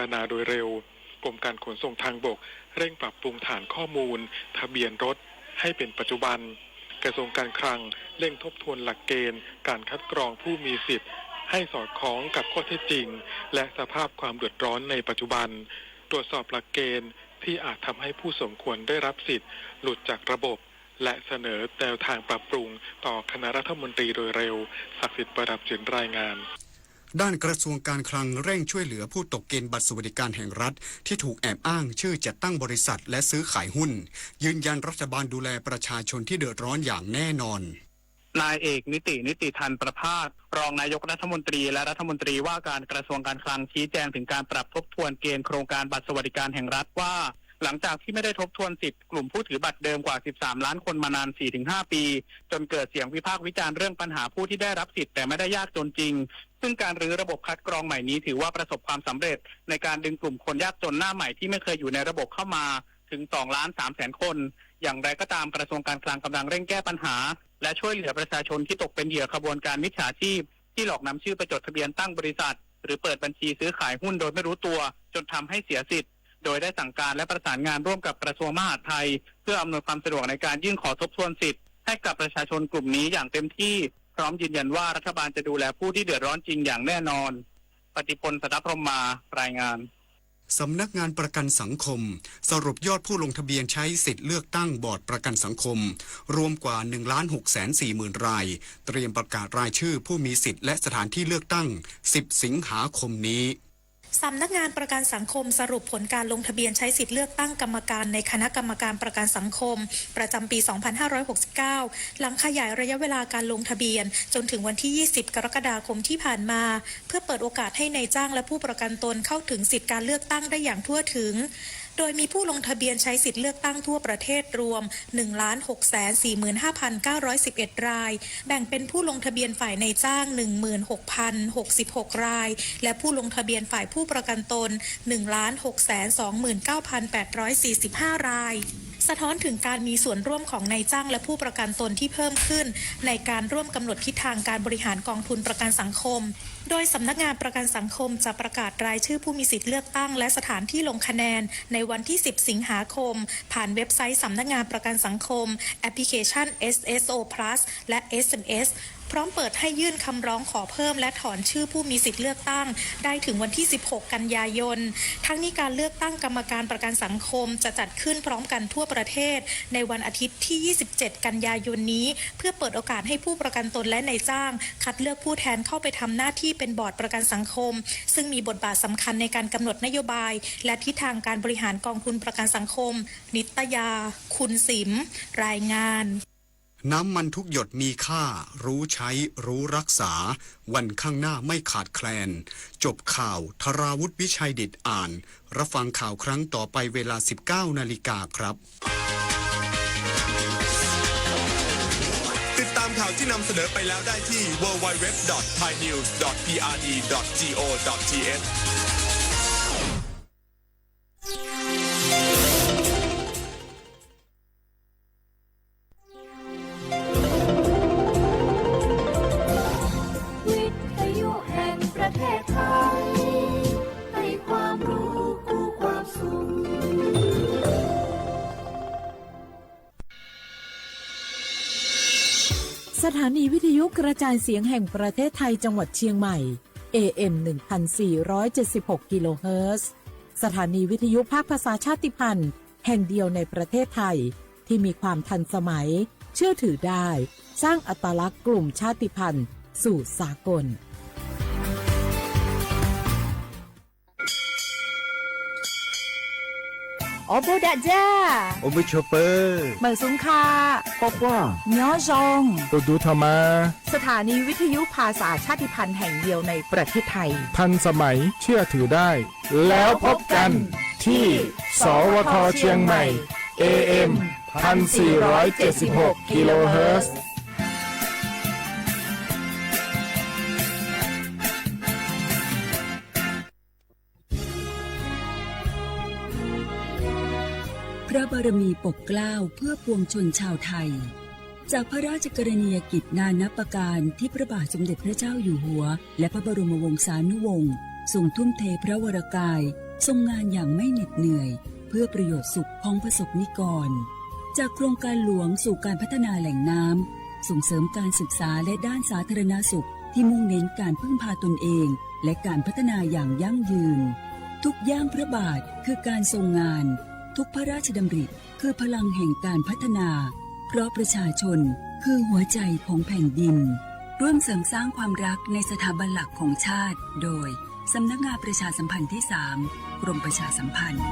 ารณาโดยเร็วกรมการขนส่งทางบกเร่งปรับปรุงฐานข้อมูลทะเบียนรถให้เป็นปัจจุบันกระทรวงการคลังเร่งทบทวนหลักเกณฑ์การคัดกรองผู้มีสิทธิ์ให้สอดคล้องกับข้อเท็จจริงและสภาพความเดือดร้อนในปัจจุบันตรวจสอบหลักเกณฑ์ที่อาจทำให้ผู้สมควรได้รับสิทธิ์หลุดจากระบบและเสนอแนวทางปรับปรุงต่อคณะรัฐมนตรีโดยเร็วศักดิ์สิทธิ์ประดับจินรายงานด้านกระทรวงการคลังเร่งช่วยเหลือผู้ตกเกณฑ์บัตรสวัสดิการแห่งรัฐที่ถูกแอบอ้างชื่อจัดตั้งบริษัทและซื้อขายหุ้นยืนยันรัฐบาลดูแลประชาชนที่เดือดร้อนอย่างแน่นอนนายเอกนิติธันประภาสรองนายกรัฐมนตรีและรัฐมนตรีว่าการกระทรวงการคลังชี้แจงถึงการปรับทบทวนเกณฑ์โครงการบัตรสวัสดิการแห่งรัฐว่าหลังจากที่ไม่ได้ทบทวนสิทธิ์กลุ่มผู้ถือบัตรเดิมกว่า13ล้านคนมานาน 4-5 ปีจนเกิดเสียงวิพากษ์วิจารณ์เรื่องปัญหาผู้ที่ได้รับสิทธิ์แต่ไม่ได้ยากจนจริงซึ่งการรื้อระบบคัดกรองใหม่นี้ถือว่าประสบความสำเร็จในการดึงกลุ่มคนยากจนหน้าใหม่ที่ไม่เคยอยู่ในระบบเข้ามาถึง2,300,000 คนอย่างไรก็ตามกระทรวงการคลังกำลังเร่งแก้ปัญหาและช่วยเหลือประชาชนที่ตกเป็นเหยื่อขบวนการมิจฉาชีพที่หลอกนำชื่อไปจดทะเบียนตั้งบริษัทหรือเปิดบัญชีซื้อขายหุ้นโดยไม่รู้ตัวจนทำให้เสียสิทธิ์โดยได้สั่งการและประสานงานร่วมกับกระทรวงมหาดไทยเพื่ออำนวยความสะดวกในการยื่นขอทบทวนสิทธิ์ให้กับประชาชนกลุ่มนี้อย่างเต็มที่พร้อมยืนยันว่ารัฐบาลจะดูแลผู้ที่เดือดร้อนจริงอย่างแน่นอนปฏิพล สัทธพรหมารายงานสำนักงานประกันสังคมสรุปยอดผู้ลงทะเบียนใช้สิทธิ์เลือกตั้งบอร์ดประกันสังคมรวมกว่า 1,640,000 รายเตรียมประกาศรายชื่อผู้มีสิทธิ์และสถานที่เลือกตั้ง10 สิงหาคมนี้สำนักงานประกันสังคมสรุปผลการลงทะเบียนใช้สิทธิ์เลือกตั้งกรรมการในคณะกรรมการประกันสังคมประจำปี 2569 หลังขยายระยะเวลาการลงทะเบียนจนถึงวันที่ 20 กรกฎาคมที่ผ่านมาเพื่อเปิดโอกาสให้นายจ้างและผู้ประกันตนเข้าถึงสิทธิการเลือกตั้งได้อย่างทั่วถึงโดยมีผู้ลงทะเบียนใช้สิทธิ์เลือกตั้งทั่วประเทศรวม 1,645,911 รายแบ่งเป็นผู้ลงทะเบียนฝ่ายนายจ้าง 16,066 รายและผู้ลงทะเบียนฝ่ายผู้ประกันตน 1,629,845 รายสะท้อนถึงการมีส่วนร่วมของนายจ้างและผู้ประกันตนที่เพิ่มขึ้นในการร่วมกำหนดทิศทางการบริหารกองทุนประกันสังคมโดยสำนักงานประกันสังคมจะประกาศรายชื่อผู้มีสิทธิ์เลือกตั้งและสถานที่ลงคะแนนในวันที่ 10 สิงหาคมผ่านเว็บไซต์สำนักงานประกันสังคมแอปพลิเคชัน SSO Plus และ SMSพร้อมเปิดให้ยื่นคำร้องขอเพิ่มและถอนชื่อผู้มีสิทธิ์เลือกตั้งได้ถึงวันที่ 16 กันยายนทั้งนี้การเลือกตั้งกรรมการประกันสังคมจะจัดขึ้นพร้อมกันทั่วประเทศในวันอาทิตย์ที่ 27 กันยายนนี้เพื่อเปิดโอกาสให้ผู้ประกันตนและนายจ้างคัดเลือกผู้แทนเข้าไปทำหน้าที่เป็นบอร์ดประกันสังคมซึ่งมีบทบาทสำคัญในการกำหนดนโยบายและทิศทางการบริหารกองทุนประกันสังคมนิตยาคุณสิมรายงานน้ำมันทุกหยดมีค่ารู้ใช้รู้รักษาวันข้างหน้าไม่ขาดแคลนจบข่าวธราวุฒิวิชัยดิษฐ์อ่านรับฟังข่าวครั้งต่อไปเวลา 19 นาฬิกาครับติดตามข่าวที่นำเสนอไปแล้วได้ที่ www.thainews.prd.go.thสถานีวิทยุกระจายเสียงแห่งประเทศไทยจังหวัดเชียงใหม่ AM 1476 กิโลเฮิรตซ์สถานีวิทยุภาคภาษาชาติพันธุ์แห่งเดียวในประเทศไทยที่มีความทันสมัยเชื่อถือได้สร้างอัตลักษณ์กลุ่มชาติพันธุ์สู่สากลโอโบดาจ้าโอเบชเปอร์เมืองสุงคาปอกว่าย้อจงตัวดูธรรมาสถานีวิทยุภาษาชาติพันธุ์แห่งเดียวในประเทศไทยทันสมัยเชื่อถือได้แล้วพบกันที่สวทเชียงใหม่ AM 1476 กิโลเฮิรตซ์พระบารมีปกเกล้าเพื่อปวงชนชาวไทยจากพระราชกรณียกิจนานับประการที่พระบาทสมเด็จพระเจ้าอยู่หัวและพระบรมวงศานุวงศ์ทรงทุ่มเทพระวรกาย ทรงงานอย่างไม่เหน็ดเหนื่อยเพื่อประโยชน์สุขของประสบนิกรจากโครงการหลวงสู่การพัฒนาแหล่งน้ำส่งเสริมการศึกษาและด้านสาธารณสุขที่มุ่งเน้นการพึ่งพาตนเองและการพัฒนาอย่างยั่งยืนทุกย่างพระบาทคือการทรงงานทุกพระราชดำริคือพลังแห่งการพัฒนาเพราะประชาชนคือหัวใจของแผ่นดินร่วมเสริมสร้างความรักในสถาบันหลักของชาติโดยสำนักงานประชาสัมพันธ์ที่ 3 กรมประชาสัมพันธ์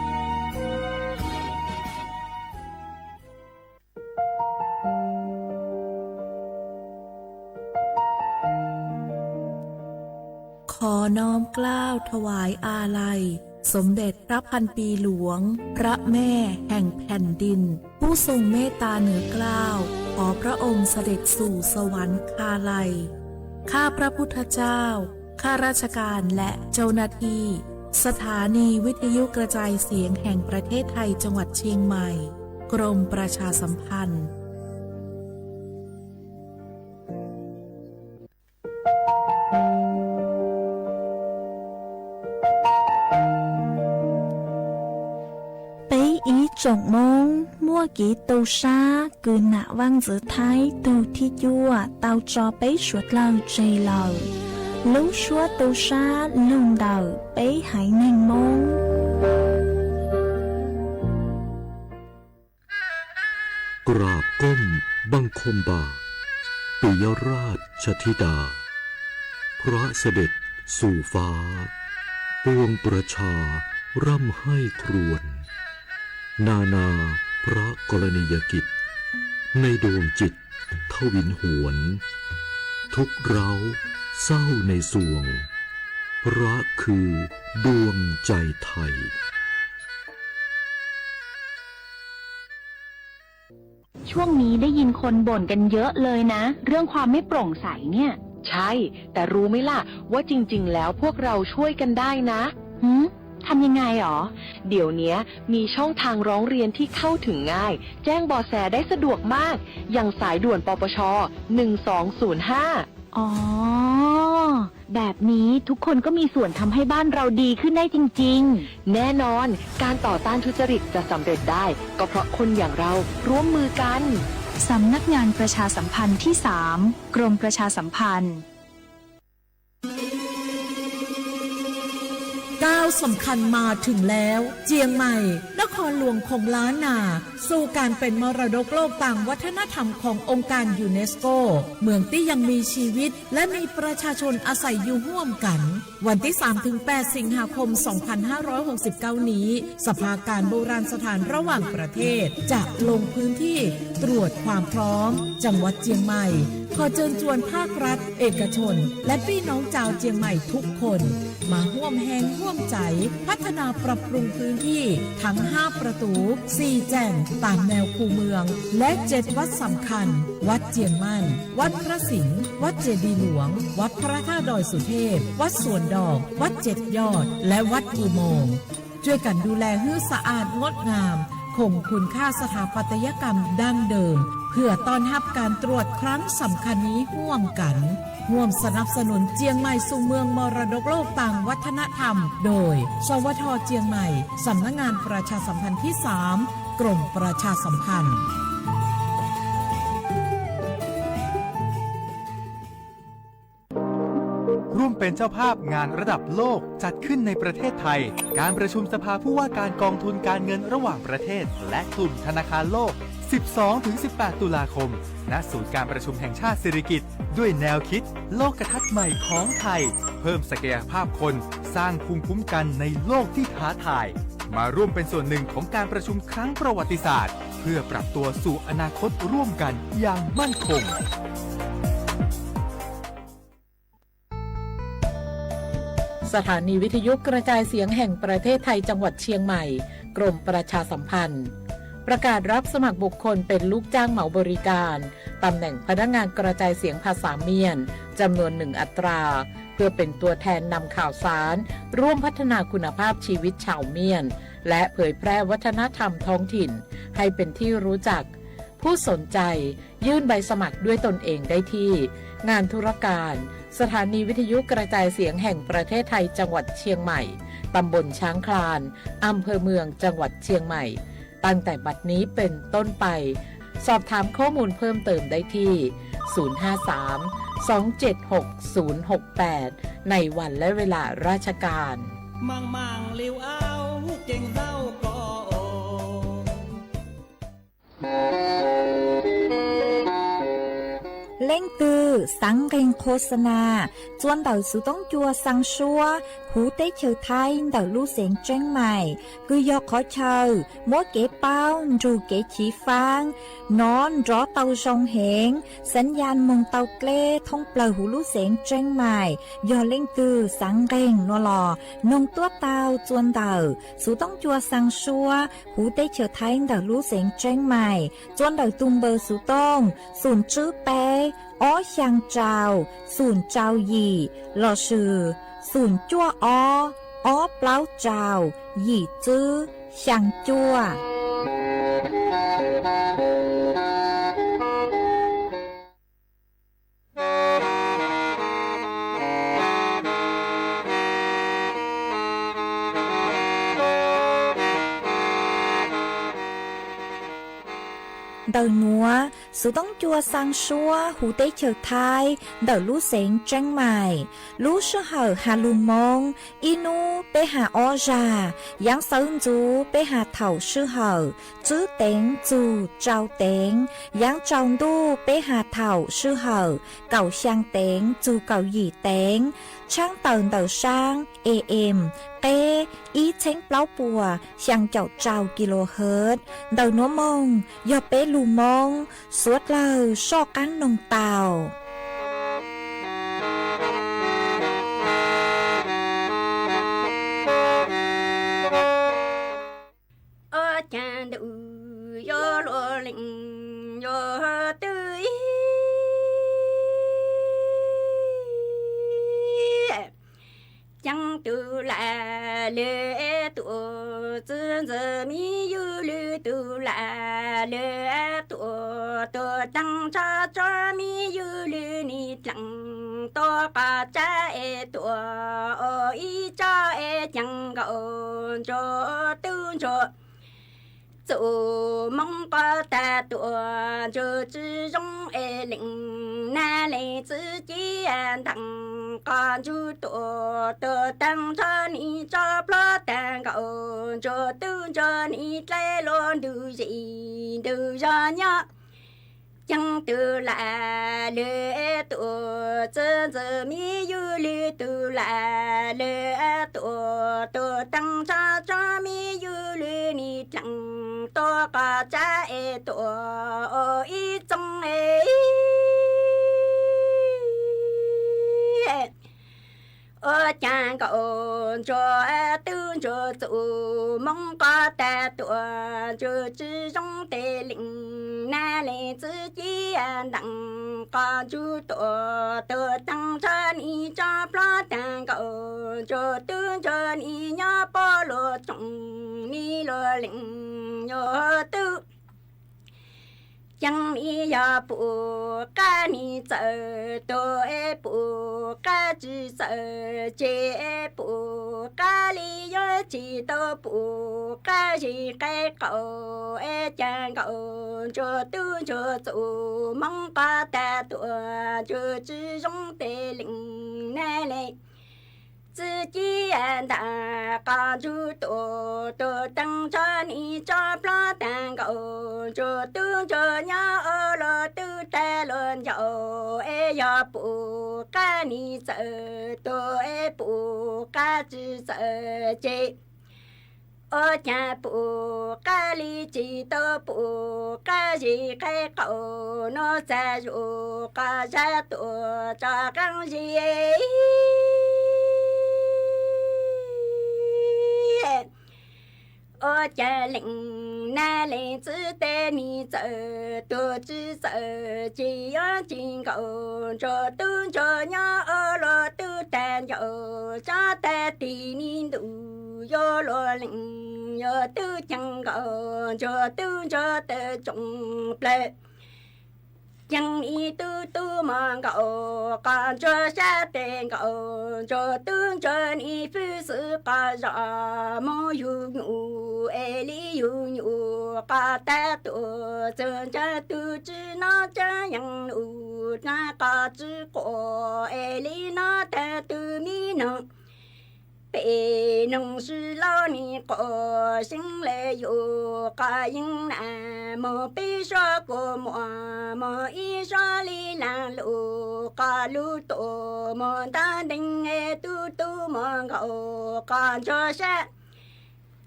ขอน้อมเกล้าถวายอาลัยสมเด็จพระพันปีหลวงพระแม่แห่งแผ่นดินผู้ทรงเมตตาเหนือเกล้าขอพระองค์เสด็จสู่สวรรคาลัยข้าพระพุทธเจ้าข้าราชการและเจ้าหน้าที่สถานีวิทยุกระจายเสียงแห่งประเทศไทยจังหวัดเชียงใหม่กรมประชาสัมพันธ์Chọn môn mua kỹ tàu xa cứ nạ văn giữa thái tàu thi chua tàu cho bấy suốt lâu trì lờ lúc suốt tàu xa lùng đầu bấy hãy nên môn กราบก้มบังคมบาทปิยราชธิดาพระเสด็จสู่ฟ้าปวงประชาร่ำให้ครวญนานาพระกรณียกิจในดวงจิตทวินหวนทุกเร้าเศร้าในสวงพระคือดวงใจไทยช่วงนี้ได้ยินคนบ่นกันเยอะเลยนะเรื่องความไม่โปร่งใสเนี่ยใช่แต่รู้ไหมล่ะว่าจริงๆแล้วพวกเราช่วยกันได้นะทำยังไงหรอเดี๋ยวนี้มีช่องทางร้องเรียนที่เข้าถึงง่ายแจ้งเบาะแสได้สะดวกมากอย่างสายด่วนปปช1205อ๋อแบบนี้ทุกคนก็มีส่วนทำให้บ้านเราดีขึ้นได้จริงๆแน่นอนการต่อต้านทุจริตจะสำเร็จได้ก็เพราะคนอย่างเราร่วมมือกันสำนักงานประชาสัมพันธ์ที่ 3 กรมประชาสัมพันธ์ก้าวสำคัญมาถึงแล้วเจียงใหม่นครหลวงของล้านนาสู่การเป็นมรดกโลกต่างวัฒนธรรมขององค์การยูเนสโกเมืองที่ยังมีชีวิตและมีประชาชนอาศัยอยู่ร่วมกันวันที่ 3-8 สิงหาคม 2569 นี้สภาการโบราณสถานระหว่างประเทศจะลงพื้นที่ตรวจความพร้อมจังหวัดเจียงใหม่ขอเชิญชวนภาครัฐเอกชนและพี่น้องชาวเจียงใหม่ทุกคนมาร่วมแรงร่วมใจพัฒนาปรับปรุงพื้นที่ทั้ง5ประตู4แจ่งตามแนวคูเมืองและ7วัดสำคัญวัดเจียงมั่นวัดพระสิงห์วัดเจดีย์หลวงวัดพระธาตุดอยสุเทพวัดสวนดอกวัด7ยอดและวัดอุโมงค์ช่วยกันดูแลให้สะอาดงดงามคงคุณค่าสถาปัตยกรรมดั้งเดิมเพื่อต้อนรับการตรวจครั้งสำคัญนี้ร่วมกันร่วมสนับสนุนเจียงใหม่สู่เมืองมรดกโลกต่างวัฒนธรรมโดยสวท.เจียงใหม่สำนักงานประชาสัมพันธ์ที่ 3 กรมประชาสัมพันธ์ร่วมเป็นเจ้าภาพงานระดับโลกจัดขึ้นในประเทศไทยการประชุมสภาผู้ว่าการกองทุนการเงินระหว่างประเทศและกลุ่มธนาคารโลก 12-18 ตุลาคมณศูนย์การประชุมแห่งชาติสิริกิติ์ด้วยแนวคิดโลกทัศน์ใหม่ของไทยเพิ่มศักยภาพคนสร้างภูมิคุ้มกันในโลกที่ท้าทายมาร่วมเป็นส่วนหนึ่งของการประชุมครั้งประวัติศาสตร์เพื่อปรับตัวสู่อนาคตร่วมกันอย่างมั่นคงสถานีวิทยุกระจายเสียงแห่งประเทศไทยจังหวัดเชียงใหม่กรมประชาสัมพันธ์ประกาศรับสมัครบุคคลเป็นลูกจ้างเหมาบริการตำแหน่งพนักงานกระจายเสียงภาษาเมียนจำนวน1 อัตราเพื่อเป็นตัวแทนนำข่าวสารร่วมพัฒนาคุณภาพชีวิตชาวเมียนและเผยแพร่วัฒนธรรมท้องถิ่นให้เป็นที่รู้จักผู้สนใจยื่นใบสมัครด้วยตนเองได้ที่งานธุรการสถานีวิทยุกระจายเสียงแห่งประเทศไทยจังหวัดเชียงใหม่ ตำบลช้างคลานอำเภอเมืองจังหวัดเชียงใหม่ตั้งแต่บัดนี้เป็นต้นไปสอบถามข้อมูลเพิ่มเติมได้ที่ 053-276-068 ในวันและเวลาราชการมังเลี้ยวเอาเก่งเศร้าก็เล่งตือสังเกงโฆษณาจวนเต่าสุต้องจัวสังชัวหูเต้เฉยไทยเต่าลู่เสียงเจ้งใหม่คือยอกขอเชยมัวเก๋เป้าจูเก๋ฉีฟางนอนรอเต่าชงเหงสัญญาณมงเต่าเกล้ท่องเปล่าหูลู่เสียงเจ้งใหม่ยอเล่งตือสังเกงนัวหลอนงตัวเต่าจวนเต่าสุต้องจัวสังชัวหูเต้เฉยไทยเต่าลู่เสียงเจ้งใหม่จวนเต่าตุงเบอร์สุต้องศูนย์จื้อเป้อ้อช่างเจ้าศูนย์เจ้าหยี่หล่อชื่อศูนย์จั่วอ้อเปล่าเจ้าหยี่จื้อช่างจั่วเดินนัวสุต้องจัวสังชัวหูเต้เฉิดไทยเดินลู่เสียงจังใหม่ลู่ชื่อเหอหาลุมงอีนูไปหาออจายังเซินจูไปหาเถ่าชื่อเหอจื้อเต็งจูเจ้าเต็งยังเจ้าดูไปหาเถ่าชื่อเหอเก่าช่างเต็งจูเก่าหยี่เต็งช่างเตินเต่าช่าง AM เต้อีเช้งเปล่าปัวช่างเจ้าเจ้ากิโลเฮิรตซ์เดินนัวมงยอเป้ลูมงสวดเลยชอกันนงเต่าจานดูโยโลลิงโยตุยจังตูลาเลตัวจืนจะมีอยู่ลือตูลาเลตัวตั้งชาจามีอยู่ลือนี่จังตัวกาจาตัวอีจาจังก็จอตูจอmong có ta tuổi cho chữ trong lĩnh na lệ chữ chi đặng con chú tuổi tăng cho ni cho lo tăng cậu cho tư cho ni lê luôn đủ gì đủ cho nhá chẳng từ là lệ tuổi chân giờ mi yu lệ từ là lệ tuổi tăng cho mi yu lệ ni chẳngตัวก็จะตัวอีจงจางก็จะตื่นจะจู่มองก็แต่ตัวจะจื้อจงเตลิงน่าเลยจื้อจีดังก็จูตัวตั้งใจนี่จะปลอดแต่ก็จะตื่นจะนี่ย่าปอโลจงนี่โลลิงโยตุยังมียาปูกานี่เจอตัวปูกาจีเจอเจปูกาลีโยจีตัวปูกาจีไก่เก่าจังเก่าจูตูจูจูมองปาแต่ตัวจูจีจงเตลิงแน่เลย自己大家就多等着你这不蛋糕，就等着鸟了都带轮摇，要不干你走，多不干只走这。我家不干里几都不干几开口，我在如干啥多这刚些。我家领那来只带你走，多只走，只要进口，这都这样了都带有，啥带地你都要落领，要都进口，这都这的种来。chẳng ý tu mong cậu còn cho xa tên cậu cho tương cho ý phu sự cả rõ mô yu nhu ê lý yu nhu cả ta tu chân cha tu chứ nó cha yang nụ na cả chứ cổ ê lý nó ta tu mi nông bề nông sư lo ni có sinh lệ yu cả những na mô bê so của mô y so li la lu cả lu tổ mô ta đình nghe tu mô gạo còn cho sa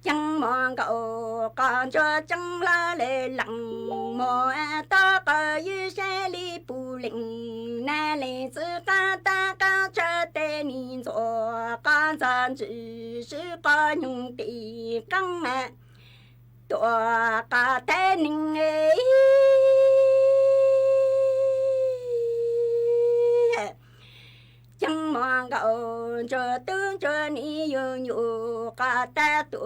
chẳng mong cậu còn cho chẳng la lệ lặng mò ta có như xe li bù lĩnh nè lệ sư ca ta ca cho tên nhìn rõ con dân chỉ sư có nhung tì căng mẹ tòa cả tên ninh ấy chẳng mong cậu cho tương cho ni yu yu cả ta tu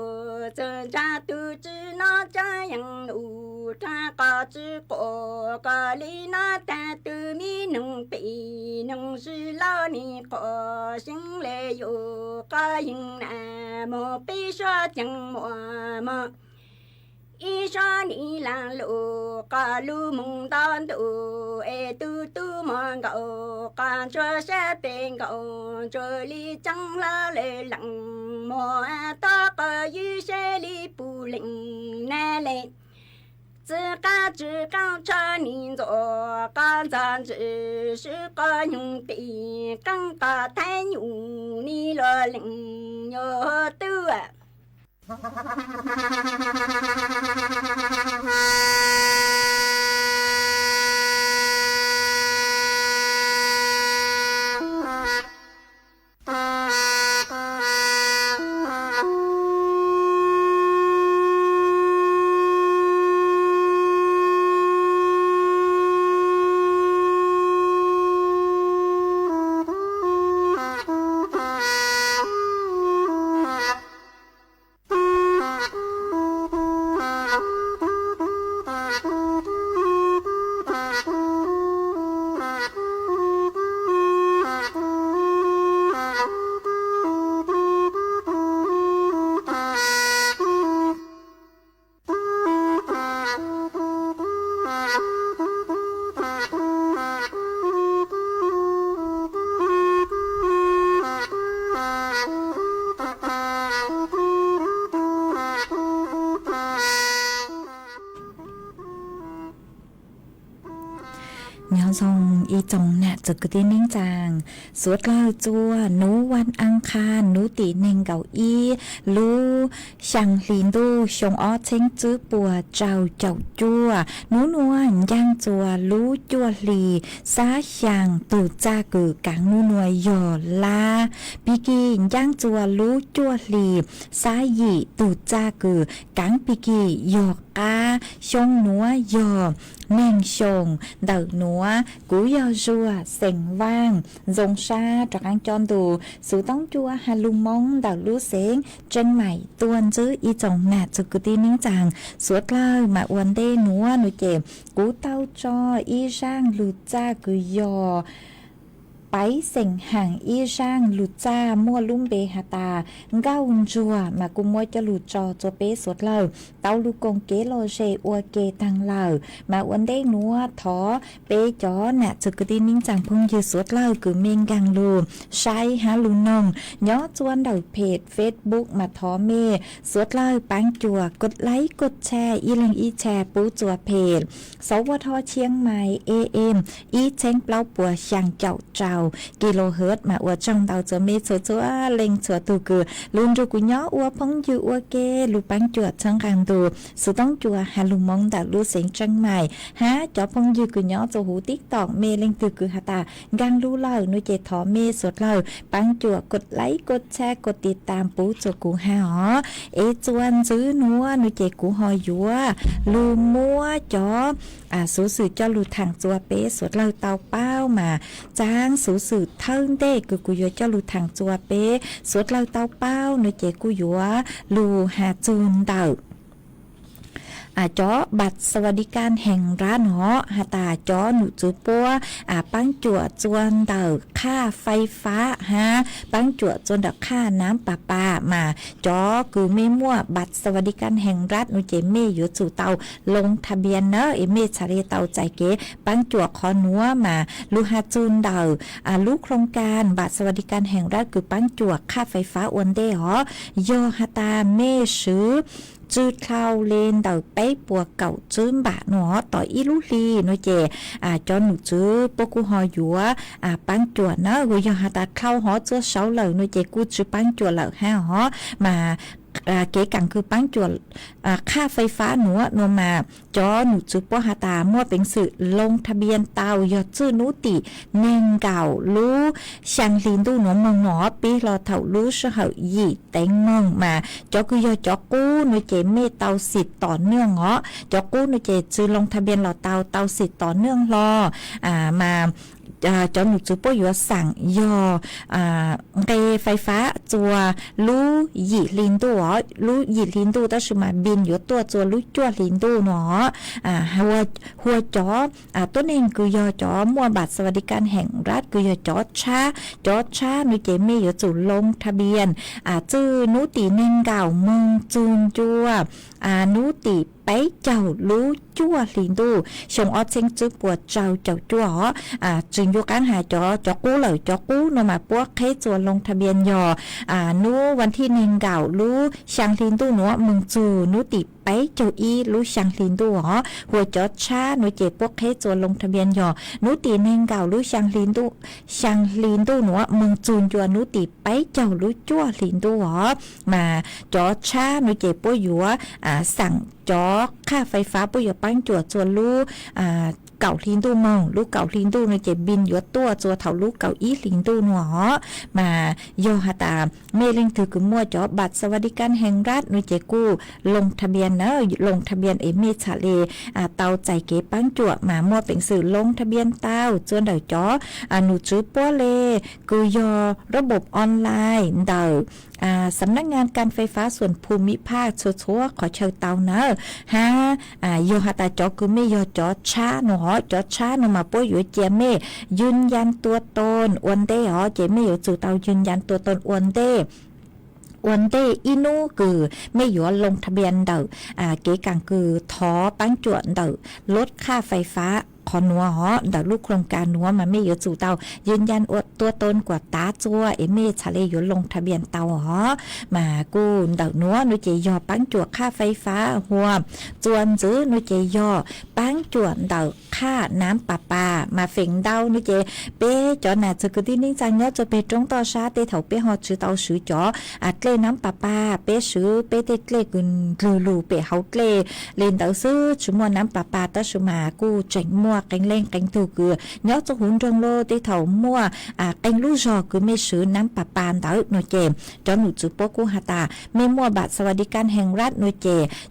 chân cha tu chứ nó cha yang nu cha cả chứ cổ cả li na ta tu mi nung pi nung sư lo ni có sinh lệ yu cả yin na mô pi so chẳng mò y sa ni la lu ca lu mong tan tu e tu mong gạo can cho xe bên gạo cho li chẳng la lệ lặng mò ta có yu xe li bù lĩnh nè lệ chỉ cao cho ni rõ can gian chỉ sư có nhung tì căng cả thái nhung ni lo lĩnh nhớ tu à Dòng y chồng nạ trực cái tiếng nín chàng suốt lao chua núวันอังคารnúตีเน่งเก่าอีลูช่างลินดูชงอ้อเช้งจื้อปัวเจ้าจัวนูนวลย่างจัวลูจัวลีซาช่างตูจ้ากือกังนูนวยหย่อลาปีกีย่างจัวลูจัวลีซาหยีตูจ้ากือกังปีกีหยอกกาชงนัวหย่อแมงชงเดินนัวกูยอจัวเสียงว่างจงชาจากอังจอนดูสูต้องจัวฮาลุมงเดินรู้เสียงเจนใหม่ตัวนจื้ออีจงแม่จุกตีนิ้งจางสวดเลยมาอวนเด้นัวหนูเจ็บกูเต้าจออีร่างลูจ้ากูยอไปเสียงห่างอีร่างลูจ้ามัวลุ่มเบหาตาเก้าจัวมากูมัวจะลูจอจัวเป๊สวดเลยเต้าลูกงเกโลเชอัวเกตังเลยมาอวนเด้นัวทอเป๊จอแน่จุกตีนิ้งจางพุ่งยืดสวดเลยคือเมงกังลูใช้ฮาลูนงย้อจวนเดาเพจเฟซบุ๊กมาทอเมสวดเลยปังจัวกดไลค์กดแชร์อีลังอีแชร์ปูจัวเพจสวทเชียงใหม่ AM อีเช้งเปล่าปัวช่างเจ้ากิโลเฮิรตมาอวดจังเตาจะมีชัวเล็งชัวตูคือลุนจูกุย้ออวพงยูอวเกลูปังจวดช่างกลางตูสุต้องจัวฮาลุมงดาลูเสียงจังใหม่ฮะจอพงยูกุย้อจะหูติ๊กตอกเมเล็งตูคือฮาตากังลูเล่านุเจทอเมสดเล่าปังจัวกดไลค์กดแชร์กดติดตามปูจัวกูฮาอ๋อเอจวนซื้อนัวนุเจกูหอยัวลูมัวจอสูสื่อเจ้าลูทางจัวเป๊สดเล่าเตาเป้ามาจ้างสูสื่อเทิงเด็กกูยัวเจ้าลูทางจัวเป๊สดเล่าเตาเป้านุเจกูยัวลูหาจูนเต่า จอบัตรสวัสดิการแห่งรัฐเหาะหาตาจอหนูจือปัวปังจั่วจวนเดิกค่าไฟฟ้าฮะปังจั่วจวนเดิกค่าน้ำประปามาจอคือไม่มั่วบัตรสวัสดิการแห่งรัฐหนูเจเมอยู่สู่เตาลงทะเบียนเนอะเมชาเรเตาใจเก๋ปังจั่วคอนัวมาลูฮาจูนเดิกลูกโครงการบัตรสวัสดิการแห่งรัฐคือปังจั่วค่าไฟฟ้าอวนเดหอยอหาตาเมซื้อจืดเข้าเลนเดาไปปัวเก่าจื้มบะหนอต่ออีลูลีโนเจจอนหนูจื้อปกูหอยัวปังจั่วเนอะกูยอหาตาเข้าหอเจ้าเสาเหล่าโนเจกูจื้อปังจั่วเหล่าห้าหอมาเก๋กังคือปังจั่วค่าไฟฟ้าหนูนัวมาจอหนูจื้อปอหาตามั่วเป็นสื่อลงทะเบียนเตายอดจื้อนูติเน่งเก่ารู้ชังลินดูหนูมองหนอปีรอเถ่ารู้เสหยี่เต็งมองมาจอคือยอจอกู้หนูเจเมเตาสิทธิ์ต่อเนื่องเหรอจอกู้หนูเจจื้อลงทะเบียนรอเตาสิทธิ์ต่อเนื่องรอมาจอหนูจื้อป้ออยู่สั่งยอเกไฟฟ้าจัวรู้หยี่ลินดูอ๋อรู้หยี่ลินดูแต่สมาบินอยู่ตัวจัวรู้จั่วลินดูเนาะหัวจอตัวเองคือยอจอมัวบัตรสวัสดิการแห่งรัฐคือยอจอชาหนูเจมีอยู่จุลงทะเบียนจื้อนูตีเน่งเก่าเมืองจูนจัวนูตีไปเจ้ารู้จั่วลินดูชงออเซงจื้อปวดเจ้าจั่วจึงอยู่การหาจอกู้เลยจอกู้นมาพวกให้จัวลงทะเบียนยอนูวันที่เน่งเก่ารู้ช่างลินดูหนูเมืองจูนูตีไปเจ้าอีรู้ช่างลินดูหัวจอชาหนูเจ็บพวกให้จัวลงทะเบียนยอนูตีเน่งเก่ารู้ช่างลินดูหนูเมืองจูนจัวนูตีไปเจ้ารู้จั่วลินดูมาจอชาหนูเจ็บปวดอยู่สั่งจอค่าไฟฟ้าปุยปังจั่วจัวรู้เก่าลินดูมองลูกเก่าลินดูในเจ็บบินอยู่ตัวจัวเถาลูกเก่าอีลินดูหนอมาโยหาตาเมลิงถือกุมั่วจอบัตรสวัสดิการแห่งรัฐในเจกู้ลงทะเบียนเนอะลงทะเบียนเอเมชาเลเตาใจเก๋ปังจั่วมามั่วเป็นสื่อลงทะเบียนเต้าจนเดาจอหนูจื้อป้อเลกุยอระบบออนไลน์เดาสำนักงานการไฟฟ้าส่วนภูมิภาคชัวขอเชิญเตาเนอะฮะโยหาตาจอคือไม่ยอจอชาหนอจอชาหนมาป่วยอยู่เจเมยืนยันตัวตนอวนเด้เจเมอยู่จู่เตายืนยันตัวตนอวนเด้อินูคือไม่หยวนลงทะเบียนเดาเก๋กังคือท้อปังจวนเดาลดค่าไฟฟ้าขอนัวเดาลูกโครงการนัวมันไม่อยู่จู่เตายืนยันตัวตนกว่าตาจัวเอเมชาเลอยู่ลงทะเบียนเตามากูเดานัวนุเจยอปังจวค่าไฟฟ้าหัวจวนจื้อนุเจยอปังจวนเดาค่าน้ำประปามาเฝงเดานุเจเป้จอหนาจะคือที่นิ่งจังเนาะจะไปตรงต่อชาเตเถาเป้หอจื้อเตาซื้อจอเกลน้ำประปาเป้ซื้อเป้เตเกลกุนลูเป้เฮาเกลเลนเตาซื้อชุมวนน้ำประปาตะชุมากูเจ๋งมัวแกงเล่งแกงตูเกือเนาะจะหุ่นจงโลเตเถามัวแกงลูกจอคือไม่ซื้อน้ำประปาเตาหนูเจจอหนูจื้อปกูหาตาไม่มัวบัตรสวัสดิการแห่งรัฐหนูเจ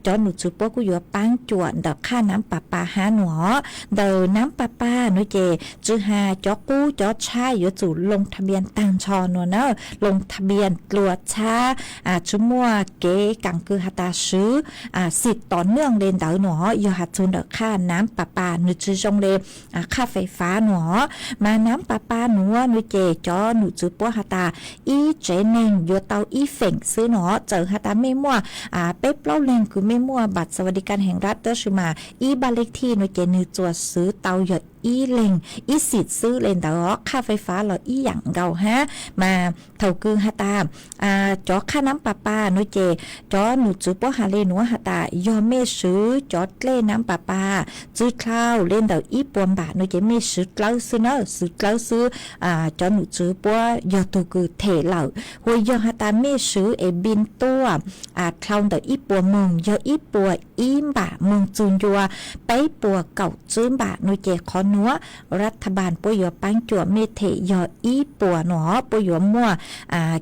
จอหนูจื้อปกูอยู่ปังจวนเดาค่าน้ำประปาหาหนูเดาน้ำประปาหนูเจจื้อหาจอกู้จอชาอยู่จู่ลงทะเบียนตังชอหนูเนาะลงทะเบียนตรวจชาชุมัวเก๋กังคือหาตาซื้อสิทธิ์ต่อเนื่องเลนเดาหนูอยู่หาจูนเดาค่าน้ำประปาหนูจื้อจงเลค่าไฟฟ้าหนูมาน้ำประปาหนูเจจอหนูจื้อปัวหาตาอีเจเน่งอยู่เตาอีเฟ่งซื้อหนูเจอหาตาไม่มั่วเป๊ปเล่าแรงคือไม่มั่วบัตรสวัสดิการแห่งรัฐเตอร์ชุมาอีบาเล็กที่หนูเจนือจัวซื้อเตาหยดอีเล็งอีสิทธิ์ซื้อเลนเดาค่าไฟฟ้าเราอีอย่างเก่าฮะมาเท่าคือหาตาจอค่าน้ำประปาหนูเจจอหนูจื้อปัวหาเลหนูหาตายอมไม่ซื้อจอเล่น้ำประปาจื้อข้าวเล่นเดาอีปวมบาหนูเจไม่ซื้อเล่าซื้อเนาะซื้อเล่าซื้อจอหนูจื้อปัวยอตัวคือเทเหล่าหัวยอหาตาไม่ซื้อเอบินตัวคลาวเดาอีปัวมึงยออีปัวอีมบามึงจูนยัวไปปัวเก่าจื้อบาหนูเจคอนนัวรัฐบาลปยปังจั่วเมเทยออีปัวหนอปยมั่ว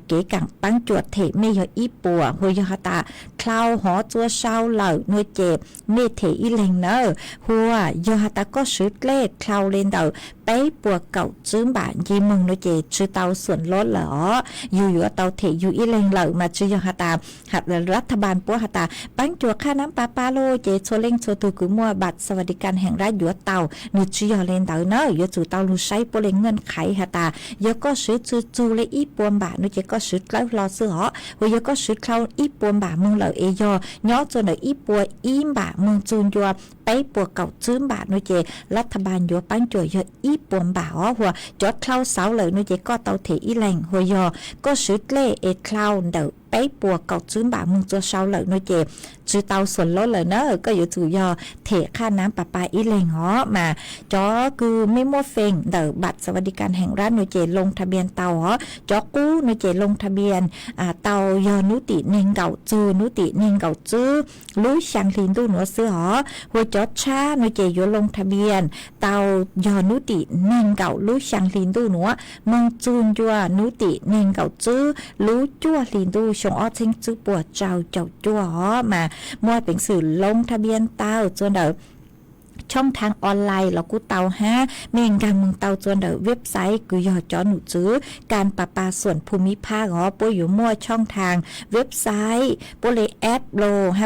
เก๋กังปังจั่วเทเมยออีปัวหัวยหาตาคลาวหอจัวเช้าเหล่าหน่วยเจ็บเมเทอีเลงเนอหัวยหาตาก็ซื้อเลขคลาวเลนเดา ไปปัวเก่าจื้อบาทยีมึงโนเจชื่อเตาส่วนลดเหรออยู่เตาเถอยู่อีเลงเหล่ามาชื่อยหตาหัดรัฐบาลปัวหตาปังจัวค่าน้ำปลาโลเจโซเล่งโซตูกุมัวบัตรสวัสดิการแห่งรัฐอยู่เตาหนูชื่อยเลนเตาเนอะอยู่จู่เตาลูใช้ปัวเลงเงินไขหตายก็ซื้อจูเลยอีปวมบาทโนเจก็ซื้อแล้วรอซื้อหอหัวยก็ซื้อเขาอีปวมบามึงเหล่าเอยย่อจนอีปัวอีบามึงจูนยัวไปปัวเก่าจื้อบาทโนเจรัฐบาลยัวปังจัวอีปวมบ่าวหัวจอดเข้าเสาเลยนู่นเจก็เตาเถอีแหล่งหัวยอก็สุดเล่เอ็ดคลาวเดอไปปัวเก่าจื้อบ่ามึงจะเสาเลยนู่นเจจื้อเตาส่วนลดเลยเนอะก็อยู่จู่ยอเถค่าน้ำประปาอีแหล่งหอมาจอคือไม่มัวเฟงเดอบัตรสวัสดิการแห่งรัฐนู่นเจลงทะเบียนเตาหอจอกู้นู่นเจลงทะเบียนเตายอนุติเนงเก่าจื้อนุติเนงเก่าจื้อรู้ช่างลินตู้หนัวซื้อหอหัวจอดชานู่นเจอยู่ลงทะเบียนเตายอนุติเนงเก่ารู้ช่างลินตู้หนัวมึงจูนยัวนุติเนงเก่าจื้อรู้จั่วลินตู้ชงอ้อเชงจื้อปวดเจ้าจั่วหอมามัวเป็นสื่อลงทะเบียนเตาจนเดอช่องทางออนไลน์เรากูเตาเมงกามึงเตาจนเดอเว็บไซต์กูยอจอหนูจื้อการประปาส่วนภูมิภาคป่วยอยู่มั่วช่องทางเว็บไซต์ป่วยเลยแอดโล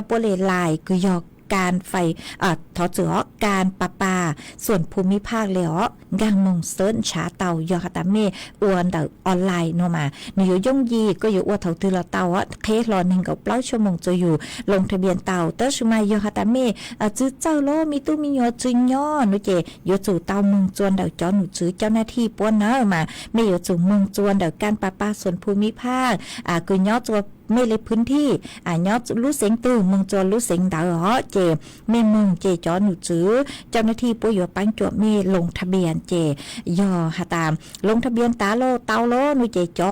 ป่วยเลยไลน์กูยอการไฟทอเจือการประปาส่วนภูมิภาคเลยกังมงเซิร์นฉาเตายอคาตาเมอวนเดอออนไลน์โนมาในอยู่ย่งยีก็อยู่อวดเถาตือเราเตาเคสรอหนึ่งกับเปล่าชั่วโมงจะอยู่ลงทะเบียนเตาเตอร์ชุมายอคาตาเมจื้อเจ้าโลมีตู้มียอจึงย่อนุเจยจู่เตาเมืองจวนเดอจอหนูจื้อเจ้าหน้าที่ป้วนเนอมาไม่อยู่จู่เมืองจวนเดอการประปาส่วนภูมิภาคคือย่อตัวไม่เลยพื้นที่ยอดรู้เสียงตื่นมึงจวนรู้เสียงดาวเจเมมึงเจจอหนูจื้อเจ้าหน้าที่ปุ้ยอยู่ปังจวบเมลงทะเบียนเจยอหาตามลงทะเบียนตาโลเตาโลนูเจจอ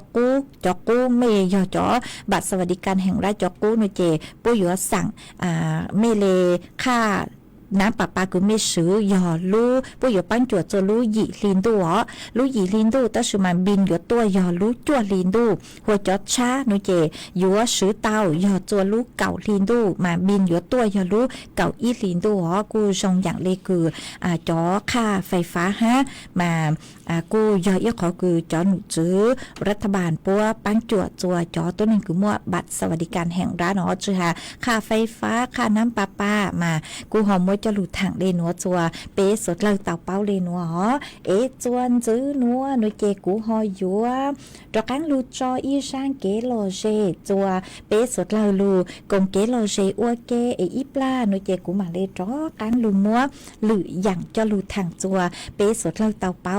กูเมยอจอบัตรสวัสดิการแห่งรัฐจอกูนูเจปุ้ยอยู่สั่งเมเลค่าน้ำปลาปาคือไม่ซื้อยอรู้ปุ้ยอยู่ปั้นจวดจะรู้หยีลินดูรู้หยีลินดูแต่สุมันบินอยู่ตัวยอรู้จวดลินดูหัวจอดช้าหนูเจอยู่ว่าซื้อเตายอจวดรู้เก่าลินดูมาบินอยู่ตัวยอรู้เก่าอีลินดูกูทรงอย่างเลยคือจอค่าไฟฟ้ามากูยอขอคือจอหนูจื้อรัฐบาลปัวปั้นจวดจัวจอตัวนึงคือมั่วบัตรสวัสดิการแห่งรัฐจื้อค่าไฟฟ้าค่าน้ำปลาปามากูหอมมวยจะหลุดถังเลนัวจัวเป๊สดเลยเต่าเป้าเลนัวจวนจื้อนัวหนูเจกูหอยยัวตระกังลูจออีช่างเกโลเจจัวเป๊สดเลยลูกงเกโลเจอัวเกอีปลาหนูเจกูมาเลยตระกังลูมัวหรืออย่างจะหลุดถังจัวเป๊สดเลยเต่าเป้า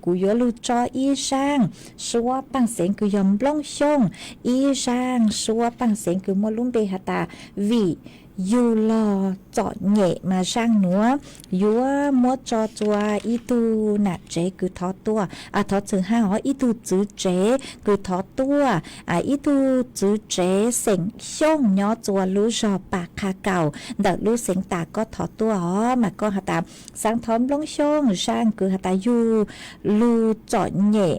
กูยัวลูจออีช่างชัวปังเสียงกูยอมบล้องชงอีช่างชัวปังเสียงกูมัวลุ่มเบหตาวียูรอจอดเหย่มาช่างหนัวยัวมัวจอจัวอีตูหนัดเจคือทอตัวทอจือห้าอีตูจื้อเจคือทอตัวอีตูจื้อเจเสียงช่งย่อจัวรู้จอปากคาเก่าเดารู้เสียงตาก็ทอตัวมาก็หาตาสังทอมลงช่งช่างคือหาตายูลูจอดเหย่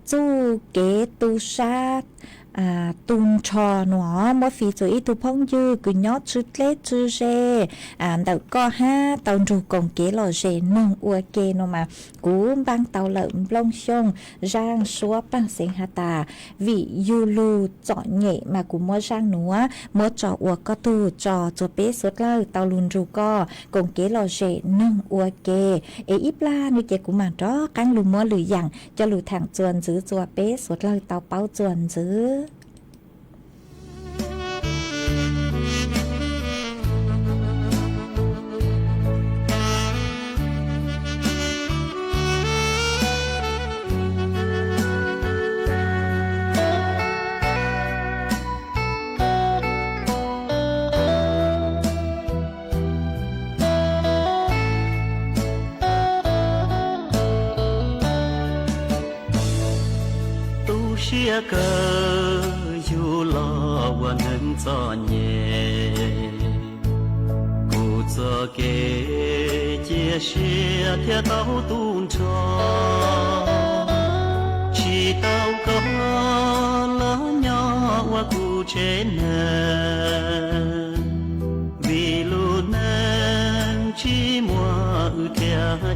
จู้เกตูชาตุนชอหนอมอฟีจุยตุพงยืกุญยอดชุดเล็ดจูเจเต่าก็5เต่ารูกงเกลอเจนงอัวเกนมากูบังเต่าเหลิมลงชงร่างชัวปังเสียงหาตาวิยูลูจ่อเหย่มากูมัวร่างหนัวมัวจ่ออัวก็ตูจ่อจัวเป๊สุดเล่าเต่าลุนรูก็กงเกลอเจนงอัวเกอีปลานุเจกูมันรอกังลูมัวหรืออย่างจะหลุดทางจวนจื้อจัวเป๊สุดเล่าเต่าเป้าจวนจื้อ个有了我能做年，故作给解释贴到东窗，祈祷个了鸟我故真能，为路能寂寞天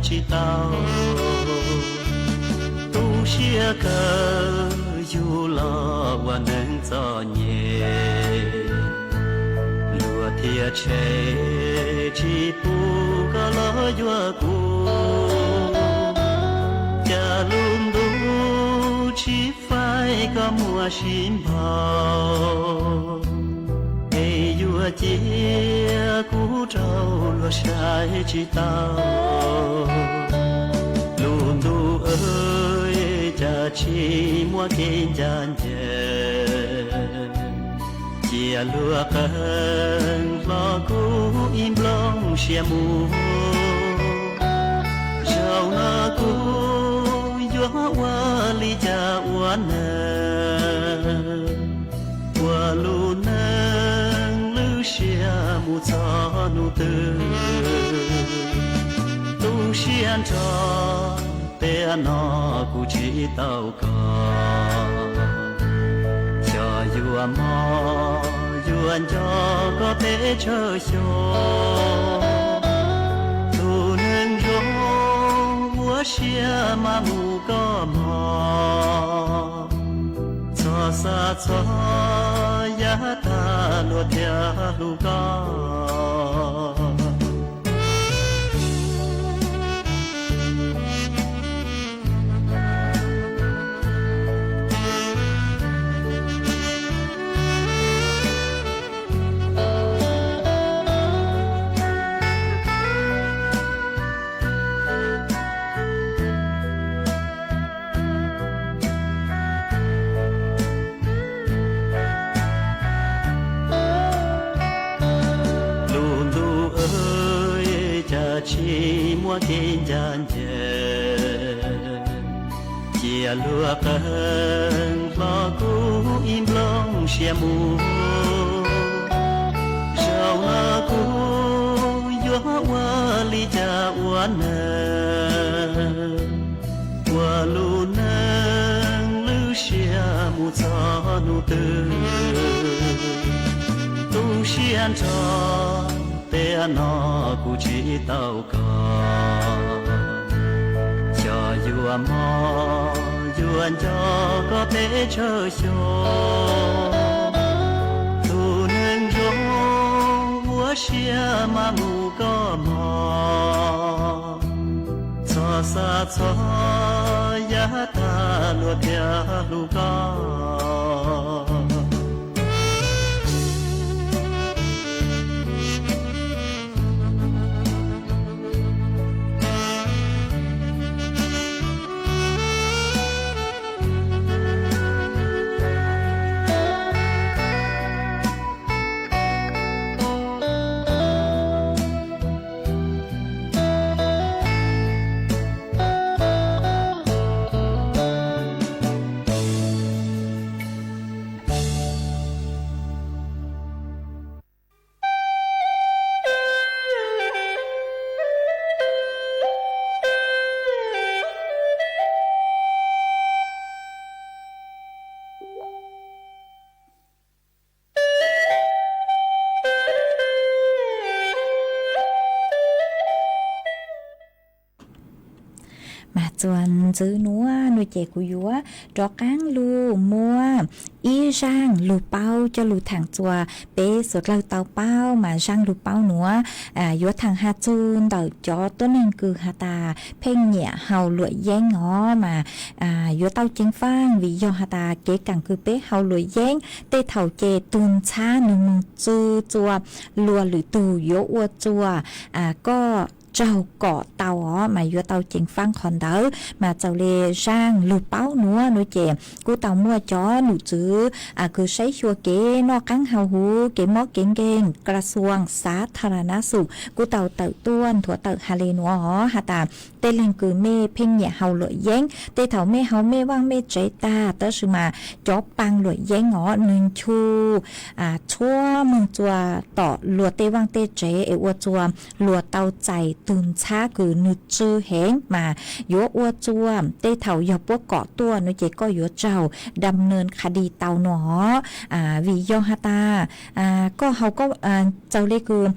祈祷。cơ dù lo và nâng gió nhẹ lúa thia chế chỉ bu có lo vua cu cha luôn đủ chỉ phải có mùa xin bao ấy vua chia cú trâu lúa sai chỉ tao luôn đủ ơi cha chỉ mua kinh gian dè chia lúa cần lo cú im lòng xia mù giàu na cú gió qua li cha uan nè qua lu nang lu xia mù cho nu tư tu xian cho té nó cú chỉ tao cho vua mò yuan cho có thể chơi show tu nên rong vua xia mà mù có mò cho xa cho giá ta lúa theo lu có chỉ mua kinh gian dè chia lúa cần lo cú im lòng xia mù giàu na cú gió qua li cha uan nè qua lu nang lu xia mù cho nu tư tu xian cho té nó cú chỉ tao cho vua mò yuan cho có thể chơi show tu nên rong vua xia mà mù có mò cho xa cho giá ta lúa theo lu có chuẩn giữ núa nuôi trẻ của dúa cho cáng lu mua y rang lu bao cho lu thẳng chùa bé sốt lau tàu bao mà rang lu bao núa dúa thằng ha chun đợi cho tôi nên cứ hà ta phênh nhẹ hầu lụi giang ngó mà dúa tàu chính phang vì do hà ta kế càng cứ bé hầu lụi giang tê thầu chè tuôn cha nung chư chùa lùa lụi tù dúa ua chùa có trâu cỏ tàu mà vừa tàu chính phăng còn đỡ mà tàu lê sang lụp báo núa nuôi chè cú tàu mua chó nụ chứ cứ sấy chua kế nó cắn hào hú kế mó kiến kênhกระทรวงสาธารณสุขcú tàu tự tuôn thua tự hà lê núa hà ta tê lên cứ mê phênh nhẹ hào lội giếng tê thảo mê hào mê vang mê chế ta tớ sự mà chó băng lội giếng ngõ nương chu chua mừng chua tỏ lùa tê vang tê chế ế ua chua lùa tàu chạy tuôn cha cứ nụ chư hén mà yếu ua chua tê thảo dọc bố cỏ tua nó chỉ có yếu trầu đâm nơn khá đi tàu nó vì do hà ta có hầu có châu lê cứ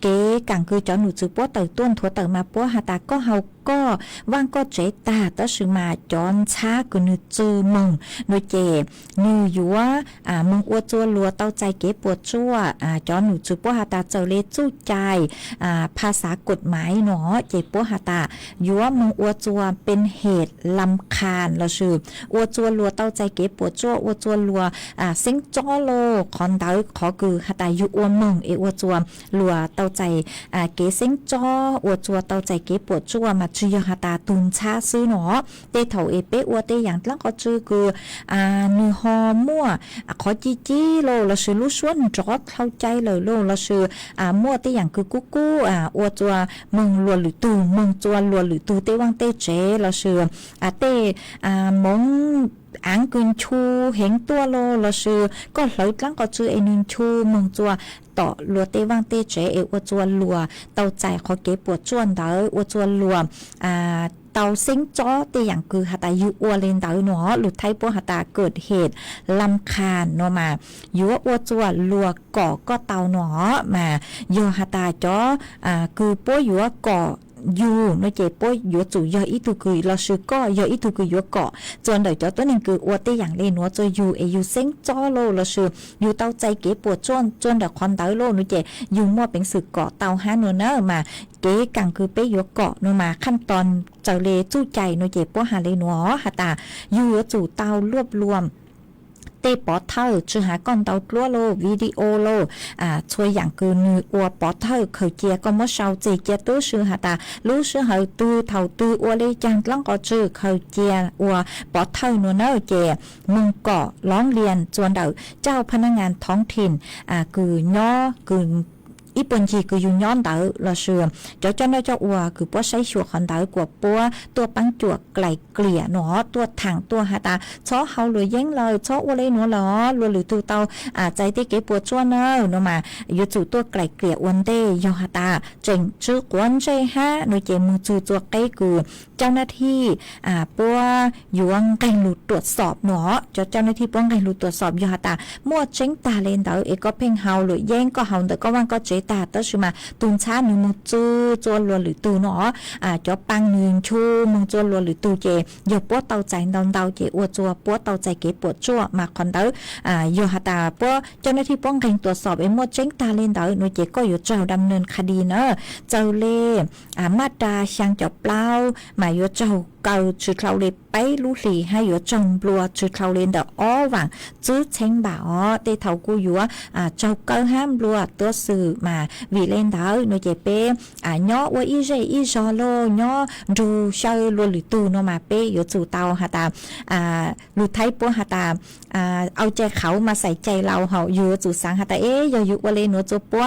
kế càng cứ cho nụ chữ bố tờ tuôn thua tờ mà bố hà ta có hầu ก็ว่างก็เจตาตะสือมาจอนช้าก็นึจือมึงนึเจนึอยู่ว่ามึงอวดจัวลัวเต้าใจเก็บปวดชั่วจอนหนูจือปัวหาตาเจ้าเลจู้ใจภาษากฎหมายเนาะเจปัวหาตาอยู่ว่ามึงอวดจัวเป็นเหตุลำคาญเราชื่ออวดจัวลัวเต้าใจเก็บปวดชั่วอวดจัวลัวเซ็งจ้อโลคอนดาวขอคือหาตาอยู่อวมึงอวดจัวลัวเต้าใจเก๋เซ็งจ้ออวดจัวเต้าใจเก็บปวดชั่วมาชื่อหาตาตุนชาซื้อเนาะเตเถาเอเปอวดเตอย่างตั้งก็ชื่อคือนือฮอมั่วขอจีโลเราชื่อรู้ส่วนจอดเข้าใจเลยโลเราชื่อมั่วเตอย่างคือกุ๊กอวดจัวมึงลัวหรือตูมึงจัวลัวหรือตูเตวังเตเจเราชื่อเตมงอังกุนชูเห็นตัวโลเราชื่อก็เลยตั้งก็ชื่อไอ้นินชูมึงจัวต่อลัวเตวังเตเจอวดจัวลัวเต้าใจขอเก็บปวดจ้วนเด้ออวดจัวลัวเตาเซ็งจ้อแต่อย่างคือหาตาอยู่อวเลนเตาเนาะหลุดไทยปัวหาตาเกิดเหตุลำคาญเนาะมาอยู่อวจัวลัวก่อก็เตาเนาะมาอยู่หาตาจ้อคือปัวอยู่ก่ออยู่ในเจ็บป่วยอยู่จู่ยาอีตุกุยเราชื่อก็ยาอีตุกุยอยู่เกาะจนเดี๋ยวตัวนึงคืออวดได้อย่างเล่นว่าจะอยู่อยู่เซ็งจ้อโลเราชื่ออยู่เตาใจเก็บปวดจนเดี๋ยวคอนเตาโลนึกเจ็บอยู่มั่วเป็นสึกเกาะเตาห้าเนื้อมาเก๋กังคือไปอยู่เกาะเนื้อมาขั้นตอนเจ้าเลจู้ใจนึกเจ็บป่วยหาเลยหนัวหาตาอยู่จู่เตารวบรวมเตปอเท่าชื่อหาก้อนเตาตัวโลวิดีโอโลช่วยอย่างคือนืออวปอเท่าเคยเจียก็มั่วเชาเจียตู้ชื่อหาตารู้ชื่อหาตู้เท่าตู้อวเลยจังตั้งก็ชื่อเคยเจียอวปอเท่านัวเน่าเจมึงเกาะร้องเรียนจวนเดาเจ้าพนักงานท้องถิ่นคือย่อคืออีปุ่นจีคืออยู่ย้อนเต๋อเราเชื่อเจ้าหน้าเจ้าอัวคือปัวใช้ชัวขันเต๋อกว่าปัวตัวปังจวกไกลเกลี่ยหนอตัวถังตัวหาตาช้อเฮาหรือยังเลยช้ออวเลยหนูหรอหรือตัวเตาใจเตเก็บปัวชั่วเนอหนูมาอยู่จู่ตัวไกลเกลี่ยวันเตยหาตาเจ๋งชื่อกวนใจฮะหนูเจมือจู่ตัวใกล้กูเจ้าหน้าที่ปัวอยู่วังไกลหลุดตรวจสอบหนอเจ้าหน้าที่ปัวไกลหลุดตรวจสอบยหาตามั่วเจ๋งตาเลนเต๋อเอก็เพ่งเฮาหรือยังก็เฮาแต่ก็ว่างก็เจตาตชื่อมาตุนช้าหนึ่งมึงจูจวนลัวหรือตูเนาะจอปังหนึ่งชูมึงจวนลัวหรือตูเจยปวดเตาใจดอนเตาเจอวดจัวปวดเตาใจเก็บปวดชั่วมาคอนเตอโยหาตาปัวเจ้าหน้าที่ป้องกันตรวจสอบไอ้หมดเจ้งตาเล่นเตอหน่วยเจก็อยู่เจ้าดำเนินคดีเนอะเจ้าเล่มาตราช่างจับเปล่ามาอยู่เจ้าเก่าจุดเราเลยไปรู้หลีให้อยู่จงบลัวจุดเราเล่นเดออ้อหวังจื้อเช้งบ่าวเตเท่ากูอยู่เจ้าเก่าห้ามบลัวตัวสื่อมาวีเล่นเดอหน่วยเจเป้ย่อว่าอีเจอีจอโลย่อดูเชยลัวหรือตูโนมาเป้อยู่จู่เตาหาตาลูไทยปัวหาตาเอาใจเขามาใส่ใจเราเขาอยู่จู่สังหาตาอยู่ว่าเลยหนูจู่ปัว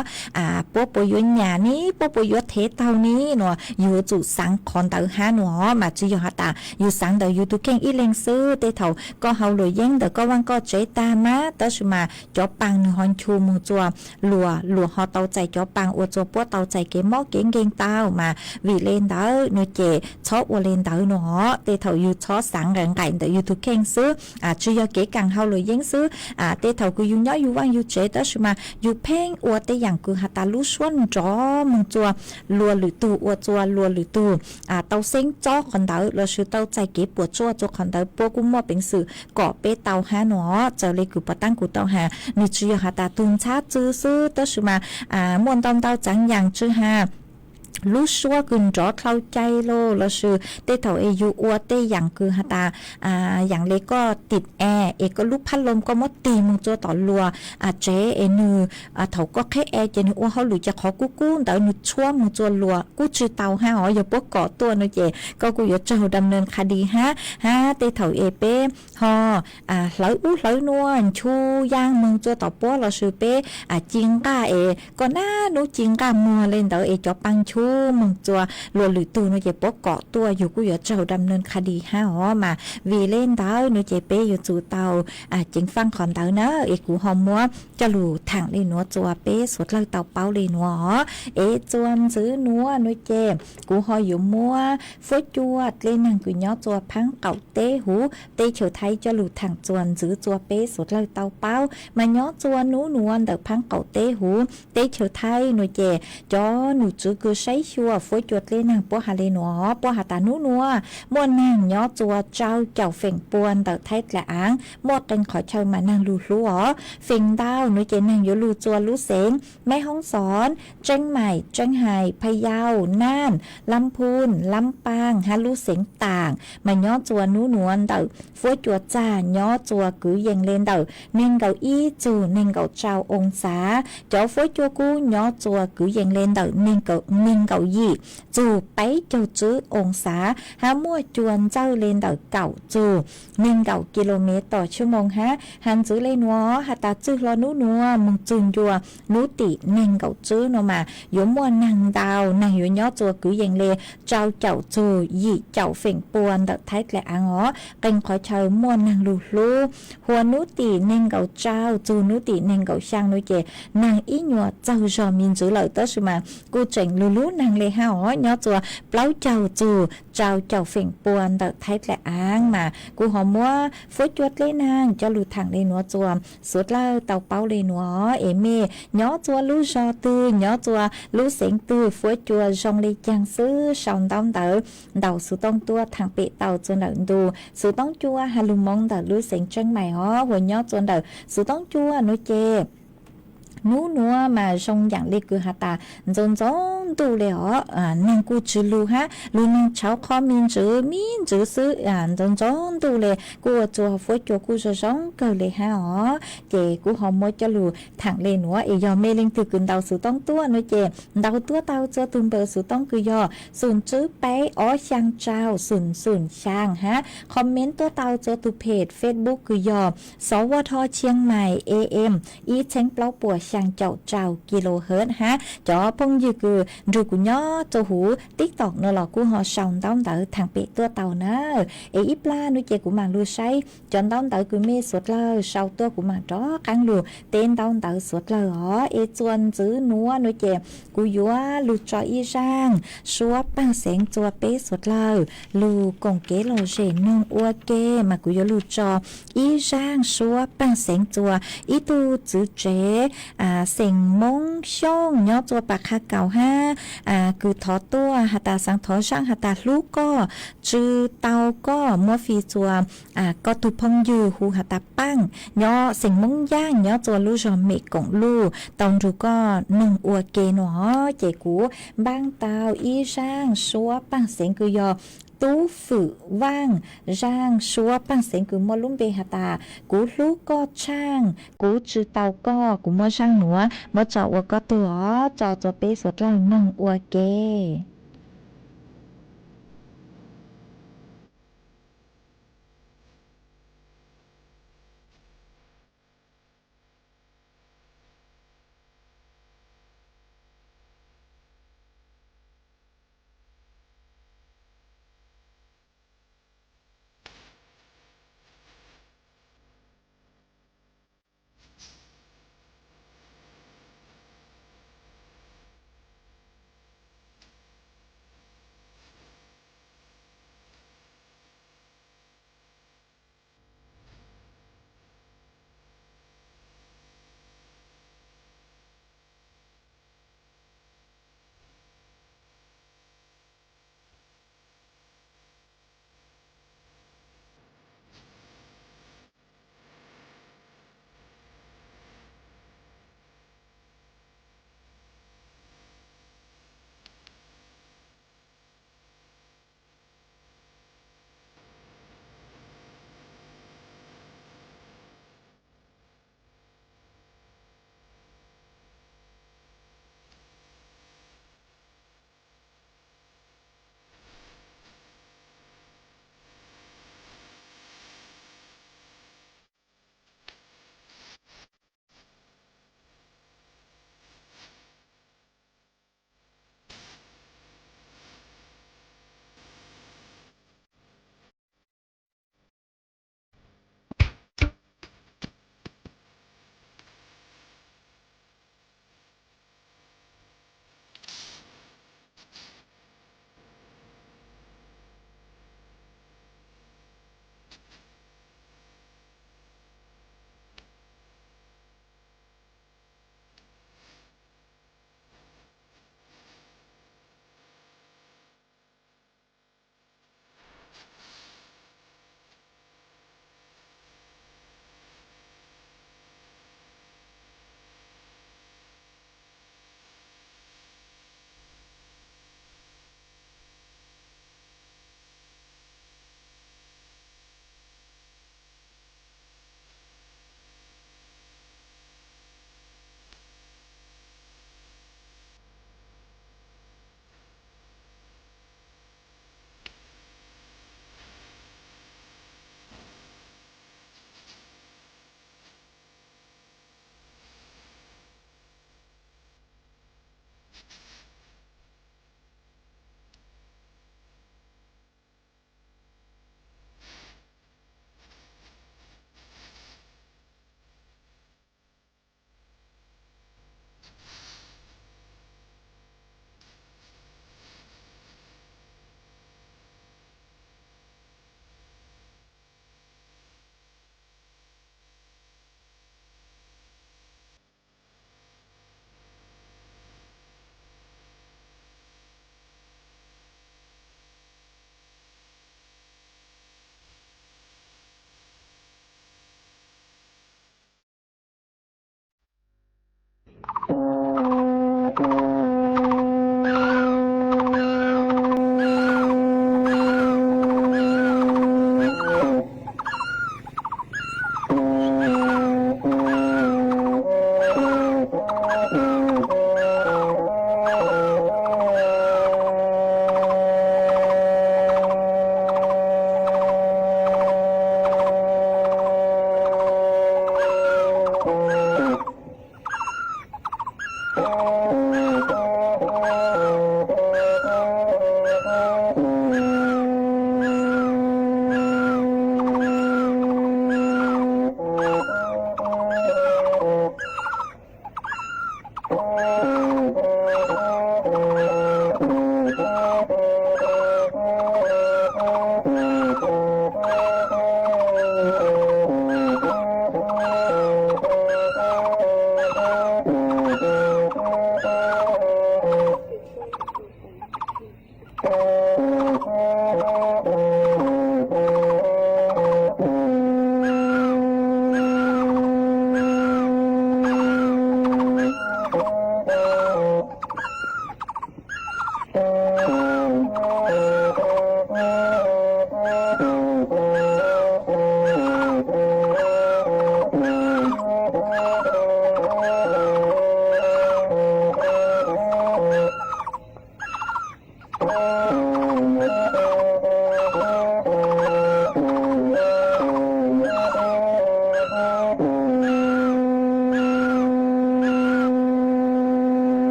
ปัวอยู่หยานี้ปัวอยู่เทเตานี้เนาะอยู่จู่สังคอนเตาหาหนูมาจู่หาตาอยู่สังเดอยู่ตุเก่งอีเลงซื้อเตเถาก็เฮาเลยยังเดก็วังก็เจตามาตอชมาจอปังหนึ่งฮอนชูมือจัวลัวฮอเตาใจจอปังอวจัวปัวเตาใจเกมอเก่งเต้ามาวีเลนเดอหนูเจชอบอเลนเดอเนาะเตเถาอยู่ชอบสังแรงไก่เดอยู่ตุเก่งซื้อชื่อยาเก๋กังเฮาเลยยังซื้อเตเถากูอยู่ย่ออยู่ว่างอยู่เจตอชมาอยู่เพ่งอวเตอย่างกูหาตาลุชวนจอมือจัวลัวหรือตูอวจัวลัวหรือตูเตาเซ็งจอคนเดอเราชื่อเตาใจเก็บปวดชั่วจคนเดาปัวกุ้มมั่วเป็นสื่อเกาะเป้เตาหาหนอเจอเลยกูปะตั้งกูเตาหานี่ชื่อหาตาตุนชาจื้อซื้อเตชื่อมามวนตอมเตาจังอย่างชื่อหารู้ชัวกุนจอเข้าใจโลแล้วชื่อเตเถาอยู่อวเตอย่างคือหาตาอย่างเล็กก็ติดแอร์ก็ลูกพัดลมก็มดตีมึงจัวต่อรัวเจนือเถาก็แค่แอร์เจนืออ้วเขาหรือจะขอกู้แต่หนูชั่วมึงจัวรัวกูชื่อเตาห้าอย่าปวดเกาะตัวนะเจก็กูอย่าเจ้าดำเนินคดีฮะเตเถาเป้ฮอไหลนวลชูย่างมึงจัวต่อปัวเราชื่อเป้จิงก้าก็น่าหนูจิงก้ามัวเล่นเตาจอปังชูมึงจัวลัวหรือตูนเจปกเกาะตัวอยู่กูอย่าเจ้าดำเนินคดีห้ามาวีเล่นเตาหนูเจเป้อยู่จู่เตาจิงฟังขอนเตาเนอะกูหอมมัวจะหลู่ถังเลยนัวจัวเป้สดเลยเตาเป้าเลยนัวจวนซื้อนัวหนูเจกูหออยู่มัวฟุ้ยจัวเล่นนังกูย่อจัวพังเก่าเต้หูเต้เฉยไทยจะหลู่ถังจวนซื้อจัวเป้สดเลยเตาเป้ามาย่อจัวนูนวลเดอพังเก่าเต้หูเต้เฉยไทยหนูเจจอหนูจื้อกูใช้ ชัวฝวยจวดเลยนางปัวหาเลหนอปัวหาตาหนูนัวม่วนนางย้อจัวเจ้าเจ้าเฟ่งปวนเตอไทยแหละอ้างหมดกันขอเชิญมานางลูลัวเฟ่งดาวหนูเจนางอยู่ลูจัวลูเสงแม่ห้องสอนเจ้งใหม่เจ้งไห่พะเยาน่านลำพูนลำปางฮาลูเสงต่างมาย้อจัวหนูนวลเตอฝวยจวดจ้าย้อจัวกือเยงเลนเตอเน่งเกาอี้จูเน่งเกาเจ้าองศาเจ้าฝวยจัวกูย้อจัวกือเยงเลนเตอเน่งเกายี่จูไปเจ้าจื้อองศาหามั่วจวนเจ้าเลนเตอเก่าจู1 กิโลเมตรต่อชั่วโมงฮะหันจื้อเลนัวหาตาจื้อรอนูนัวมึงจุนยัวนูติเน่งเกาจื้อโนมาอยู่มั่วนางดาวนางอยู่ย้อจัวกือเยงเลเจ้าเจ้าจูยี่เจ้าเฟ่งปวนเตอไทยแหละอ่างอ๋อเป็นขอเชิญมั่วนางลูลูหัวนูติเน่งเกาเจ้าจูนูติเน่งเกาช่างนูเจนางอีหยัวเจ้าจอมินจื้อเลยเตอสุมากูเจ๋งลูลูนางเลฮะอ๋อย้อจัวเปล่าเจ้าจูเจ้าเจ้าเฟ่งปวนเตอไทยแหละอ่างมากูหอมว่าฝวยจวดเลยนางเจ้าลูทางเลยนัวจัวสุดเล่าเตาเป้าเลยนัวเอเมย้อจัวลูจอตือย้อจัวลูเสงตือฝวยจัวจงเลยจังซื้อสองดำเตอเดาสุต้องตัวทางเปะเตาจนเดินดูสุต้องจัวฮาลุมองเตอลูเสงจังใหม่อ๋อหัวย้อจนเดอสุต้องจัวนุเจนูนัวมาชงอย่างเล็กคือฮาตาจนดูเลยอ๋อนางกูจือลูฮะลูนางเช้าข้อมินจือซื้อจนดูเลยกูจัวฝวยจัวกูจะร้องเกิดเลยฮะอ๋อเจกูหอมมดจะลูถังเลยหนัวเอยอเมลิงถือกุนเดาสุต้องตัวนุเจเดาตัวเตาเจอตุนเบอร์สุต้องคือยอศูนย์จื้อไปอ๋อช่างเจ้าศูนย์ช่างฮะคอมเมนต์ตัวเตาเจอตุเพจ Facebook คือยอสวทเชียงใหม่ AM อีเช้งเปล่าปัวช่างเจ้ากิโลเฮิรตซ์ฮะจอพงยืคือรูกุญย่อโจหูติ๊กตอกเนอหลอกกูหอส่องต้อมเต๋อทางเปตัวเต่าเนออีปลานุเจกูมังลูใช้จอนต้อมเต๋อกูมีสุดเลยเศร้าตัวกูมังจ้อกังลูเต้นต้อมเต๋อสุดเลยอ๋อจวนจื้อนัวนุเจกูยัวลูจออีร่างชัวปังเสียงจัวเป๊สุดเลยลูกงเกโลเจนงอัวเกมากูยัวลูจออีร่างชัวปังเสียงจัวอีตูจื้อเจเสียงมงช่องย้อตัวปากคาเก่าห้าคือทอตัวหัตาสังทอช่างหัตาลูกก็จือเตาก็มัวฟีจัวก็ตุพงยือหูหัตาปั้งย้อเสียงมงย่างย้อตัวลูกจอมเมกกงลูตอนรูก็นึ่งอัวเกหนอเจกูบ้างเตาอีช่างชัวปั้งเสียงคือยอตู้ฝือว่างร่างชัวปังเสียงกูมอลุ่มเบหตากูลูกก็ช่างกูจือเตาก็กูมอช่างหนัวมอจอวัวก็ตัวจอจะเปสดล่างนั่งอัวเก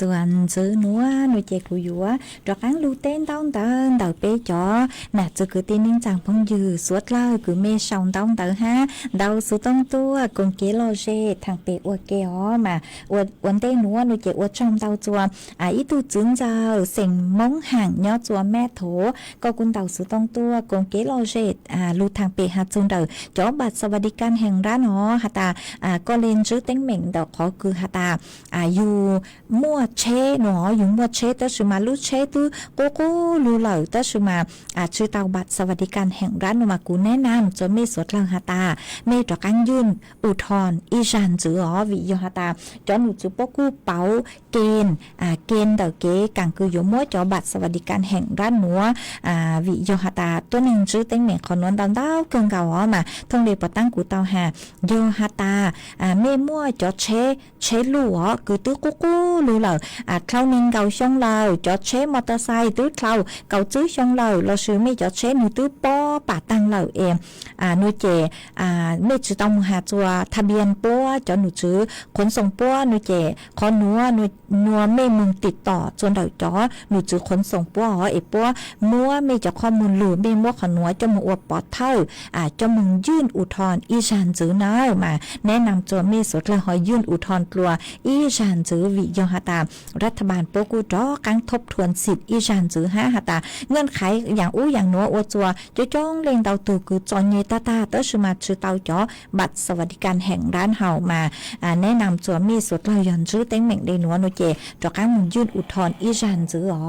จวนซื้อนัวหนูเจกูอยู่ว่าดอกอังลูเต้นต้องเดินเดาเป้จ่อน่ะจะคือตีนิ่งจังพงยือสวดเล่าคือเมชองต้องเดินฮะเดาสุต้องตัวกงเกลโลเจทางเปอวเกอมาวันเต้นัวหนูเจอวชอมเดาจัวอีตูจึงเจ้าเสียงมงห่างย่อจัวแม่โถก็กุนเดาสุต้องตัวกงเกลโลเจลูทางเปหาจุนเดาจ่อบัตรสวัสดิการแห่งร้านหอฮะตาก็เล่นชื่อเต็งเหม่งดอกขอคือฮะตาอยู่มั่วเชหนออยู่มั่วเชแต่สุมาลูเชตื้อโกโก้ลูเหล่าแต่สุมาชื่อเตาบัตรสวัสดิการแห่งร้านมากูแนะนำจนไม่สดลังฮาตาไม่ดอกกันยื่นอุทธรอีจันจือวิโยฮาตาจนหนูจูปกูเป๋าเกณฑ์เกณฑ์เดาเก๋กังคืออยู่มั่วจอบัตรสวัสดิการแห่งร้านหนัววิโยฮาตาตัวหนึ่งชื่อเต็งเหม่งขอนวนดาวดาวเกินเก่ามาทงเดปตั้งกูเตาหาโยฮาตาไม่มั่วจอเชลูคือตื้อกูกูลูเหล่าคราวนึงเก่าช่องเราจอเชมอเตอร์ไซค์ตื้อคราวเก่าซื้อช่องเราซื้อไม่จอเชหนูตื้อป้อป่าตังเราเองหนูเจไม่จะต้องหาตัวทะเบียนป้อจอหนูซื้อขนส่งป้อหนูเจขอหนูไม่มึงติดต่อจนเดาจอหนูซื้อขนส่งป้อป้อมัวไม่จะข้อมูลหรือไม่มัวขอหนูจะมึงอวดปอดเท่าจะมึงยื่นอุทธรณ์อีชันจื้อน้ามาแนะนำตัวไม่สดละหอยยื่นอุทธรณ์กลัวอีชันจื้อวิโยฮาตารัฐบาลโปกูจอกังทบทวนสิทธิ์อีชันจื้อ5ฮาตาเงื่อนไขอย่างอย่างหนัวอวดจัวจ้อ งเล่งเตาตูคือจอนเยตาตาเตอสมาชื่อเตาจ่อบัตรสวัสดิการแห่งร้านเฮามาแนะนำจัวมีสุดเรายันชื่อเต็งเหม่งได้หนัวโนเจจอการมุนยื่นอุทธรณ์อีจันจืออ๋อ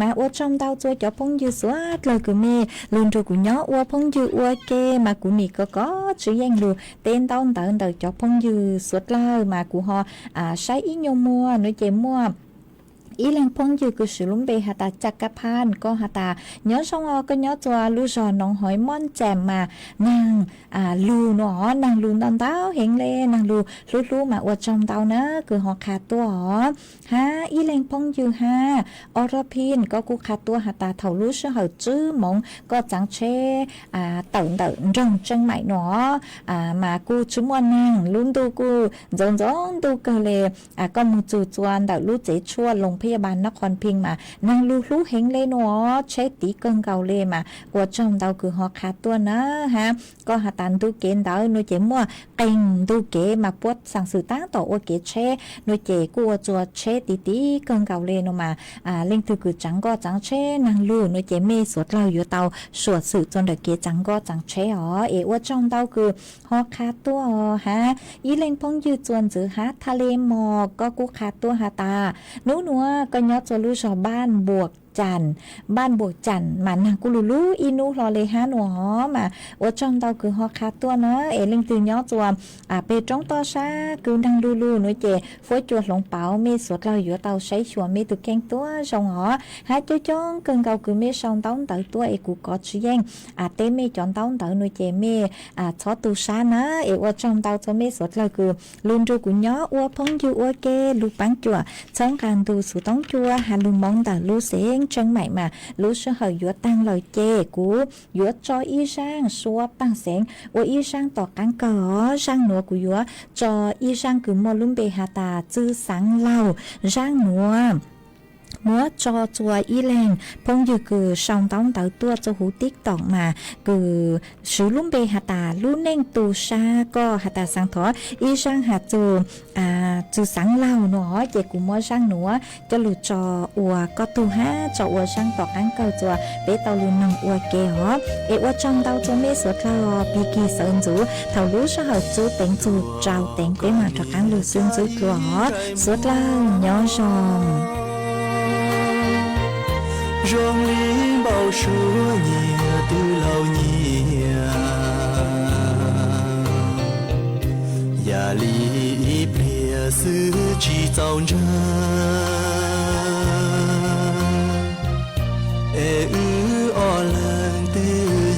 มาอวดจอมเตาจัวจ่อพงยืสวดเลยคือมีลุนจูกุญย่ออวพงยือวเกมากุนี่ก็ชื่อยังดูเต้นเต้าเต๋อจ่อพงยืสวดเล่ามากูฮอใช้อีโยมัวโนเจมัวอีแรงพงยืคือสิลุมเบหตาจักรพันก็หตาเนื้อชงอก็เนื้อตัวลูจอน้องหอยม่อนแจมมานางลูเนาะนางลูตอนเต้าเห็นเลยนางลูลูมาอวดจอมเต้านะคือหอขาตัวหอฮะอีแรงพงยืฮะอรพินก็กูขาตัวหตาเถาลูเชื่อเหอจื้อมงก็จังเชเต่ารงจังใหม่เนาะมากูชุมวันนางลุนดูกูจงดูเกเลก็มึงจู่จวนเต่าลูเจชั่วลงพยาบาลนครพิงมานางลูเฮงเลยเนาะใช้ตีเกิงเกาเลยมาอวดจอมเตาคือหอขาตัวนะฮะก็หาตันดูเกณฑ์เตาหนูเจมัวเก่งดูเกมาปวดสั่งสื่อตั้งต่ออวดเกเชหนูเจกูอวดจัวเชตีเกิงเกาเลยเนาะมาเล่งถือคือจังก็จังเชนางลูหนูเจเมสวดเราอยู่เตาสวดสื่อจนเด็กเกจังก็จังเชอ๋ออวดจอมเตาคือหอขาตัวฮะอีเล่งพงยืดจวนจือฮะทะเลหมอกก็กูขาตัวหาตาหนูก็ยอดจะรู้ชาวบ้านบวกจันบ้านบวกจันมานางกุลูอินูรอเลยฮะหนูหอมาอวดจอมเตาคือฮอคาตัวเนาะเอลิงตื่นยอดจวมเปจงต่อซาคือนางลูหนูเจฝอยจวดหลงเป๋ามีสวดเราอยู่เตาใช้ชัวมีตุกแกงตัวชงหอหาจ้องเกินเกาคือมีชองเต้าเตาตัวเอกูกอดชี้แยงเต้มีจอนเต้าเตาหนูเจมีชอตูซานะเออวดจอมเตาจะมีสวดเราคือลุนจูกุญยออวดพงยูอวดเกลูปังจัวช่างการดูสุต้องจัวหาลุงมองเตาลูเสงจังใหม่มาลูเชื่อเหยัวตั้งลอยเจกูยัวจออีช่างซัวปังเสงว่าอีช่างต่อกันก่อช่างหนัวกูยัวจออีช่างคือมอลุ่มเบหาตาจื้อสังเล่าช่างหนัวมัวจอจัวอีแรงพงอยู่คือช่องต้องเต๋อตัวจะหูติ๊กตอกมาคือชื่อลุ่มเบหาตาลุ่นเน่งตูชาก็หาตาสังทออีช่างหาจูจูสังเล่าเนาะเจกูมัวช่างหนัวจะหลุดจออัวก็ตูห้าจออัวช่างตอกอังเกาจัวเปตาลุนนองอัวเกหอเอว่าจอมเตาจะไม่สวดเราปีกีเซินจูเท่ารู้ช่างเหจูเต็งจูเจ้าเต็งเปมาตอกอังหลุดซึ่งจูกลัวสวดเล่าย้อนชอง让灵宝说你对老你呀里别是制造人อลังเต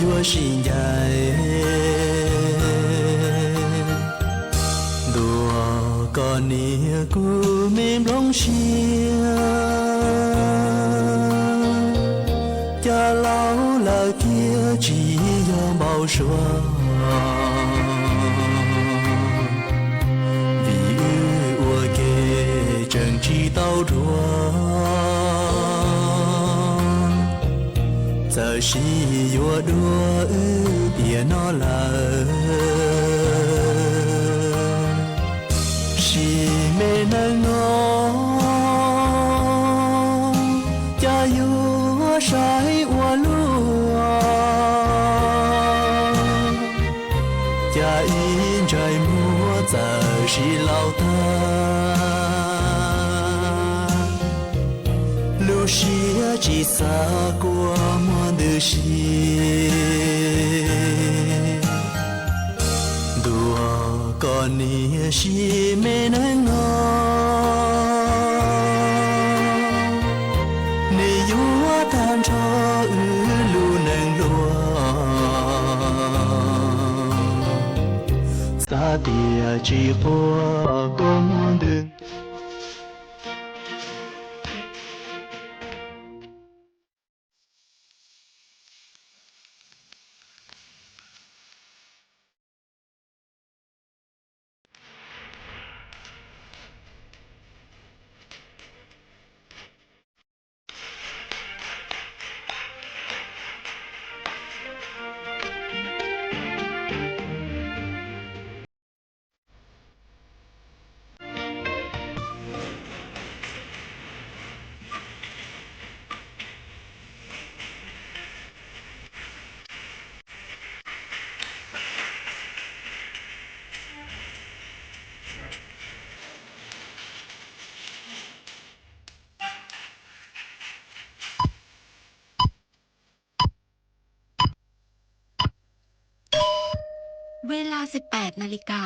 ยัวชิงใหญ่ดัวก่อนนี้กูไม่ร้องเชีย家老了爹只要冒说vì我给正知道着这是我多别闹了是没能我加油晒我路家因在莫在是老大路是只洒过我的心多个你是没能我单车路能落，撒点几花公灯。เวลา 18 นาฬิกา